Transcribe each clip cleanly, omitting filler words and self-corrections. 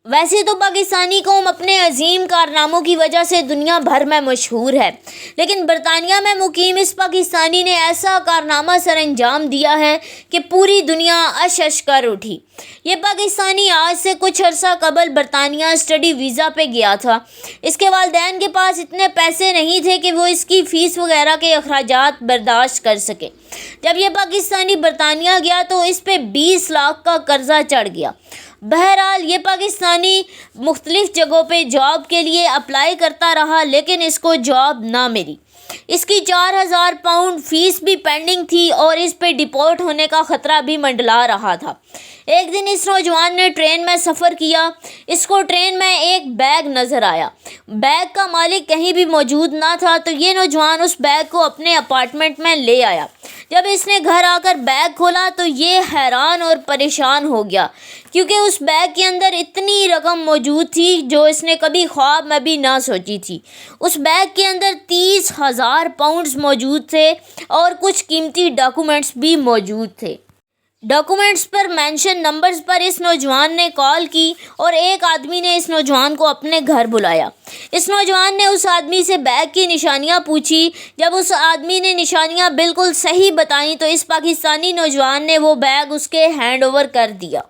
ویسے تو پاکستانی قوم اپنے عظیم کارناموں کی وجہ سے دنیا بھر میں مشہور ہے، لیکن برطانیہ میں مقیم اس پاکستانی نے ایسا کارنامہ سر انجام دیا ہے کہ پوری دنیا اش اش کر اٹھی۔ یہ پاکستانی آج سے کچھ عرصہ قبل برطانیہ اسٹڈی ویزا پہ گیا تھا۔ اس کے والدین کے پاس اتنے پیسے نہیں تھے کہ وہ اس کی فیس وغیرہ کے اخراجات برداشت کر سکے۔ جب یہ پاکستانی برطانیہ گیا تو اس پہ 20 لاکھ کا قرضہ چڑھ گیا۔ بہرحال یہ پاکستانی مختلف جگہوں پہ جاب کے لیے اپلائی کرتا رہا، لیکن اس کو جاب نہ ملی۔ اس کی 4000 پاؤنڈ فیس بھی پینڈنگ تھی اور اس پہ ڈپورٹ ہونے کا خطرہ بھی منڈلا رہا تھا۔ ایک دن اس نوجوان نے ٹرین میں سفر کیا۔ اس کو ٹرین میں ایک بیگ نظر آیا۔ بیگ کا مالک کہیں بھی موجود نہ تھا، تو یہ نوجوان اس بیگ کو اپنے اپارٹمنٹ میں لے آیا۔ جب اس نے گھر آ کر بیگ کھولا تو یہ حیران اور پریشان ہو گیا، کیونکہ اس بیگ کے اندر اتنی رقم موجود تھی جو اس نے کبھی خواب میں بھی نہ سوچی تھی۔ اس بیگ کے اندر 30,000 پاؤنڈز موجود تھے اور کچھ قیمتی ڈاکومنٹس بھی موجود تھے۔ ڈاکومنٹس پر مینشن نمبرز پر اس نوجوان نے کال کی اور ایک آدمی نے اس نوجوان کو اپنے گھر بلایا۔ اس نوجوان نے اس آدمی سے بیگ کی نشانیاں پوچھی۔ جب اس آدمی نے نشانیاں بالکل صحیح بتائیں تو اس پاکستانی نوجوان نے وہ بیگ اس کے ہینڈ اوور کر دیا۔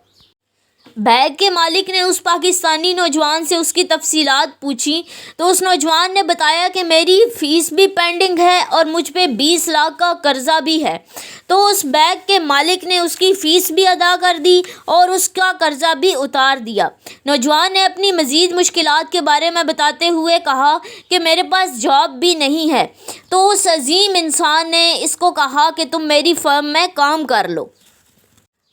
بیگ کے مالک نے اس پاکستانی نوجوان سے اس کی تفصیلات پوچھی تو اس نوجوان نے بتایا کہ میری فیس بھی پینڈنگ ہے اور مجھ پہ 20 لاکھ کا قرضہ بھی ہے۔ تو اس بیگ کے مالک نے اس کی فیس بھی ادا کر دی اور اس کا قرضہ بھی اتار دیا۔ نوجوان نے اپنی مزید مشکلات کے بارے میں بتاتے ہوئے کہا کہ میرے پاس جاب بھی نہیں ہے۔ تو اس عظیم انسان نے اس کو کہا کہ تم میری فرم میں کام کر لو۔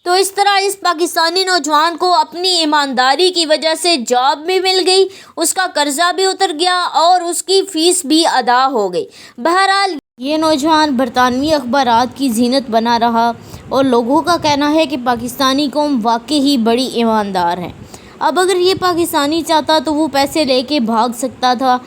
تو اس طرح اس پاکستانی نوجوان کو اپنی ایمانداری کی وجہ سے جاب بھی مل گئی، اس کا قرضہ بھی اتر گیا اور اس کی فیس بھی ادا ہو گئی۔ بہرحال یہ نوجوان برطانوی اخبارات کی زینت بنا رہا اور لوگوں کا کہنا ہے کہ پاکستانی قوم واقعی ہی بڑی ایماندار ہے۔ اب اگر یہ پاکستانی چاہتا تو وہ پیسے لے کے بھاگ سکتا تھا،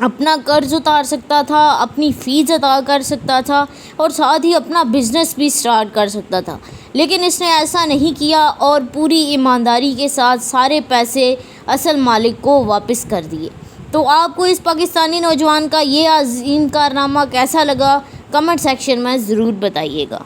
اپنا قرض اتار سکتا تھا، اپنی فیس ادا کر سکتا تھا اور ساتھ ہی اپنا بزنس بھی سٹارٹ کر سکتا تھا، لیکن اس نے ایسا نہیں کیا اور پوری ایمانداری کے ساتھ سارے پیسے اصل مالک کو واپس کر دیے۔ تو آپ کو اس پاکستانی نوجوان کا یہ عظیم کارنامہ کیسا لگا؟ کمنٹ سیکشن میں ضرور بتائیے گا۔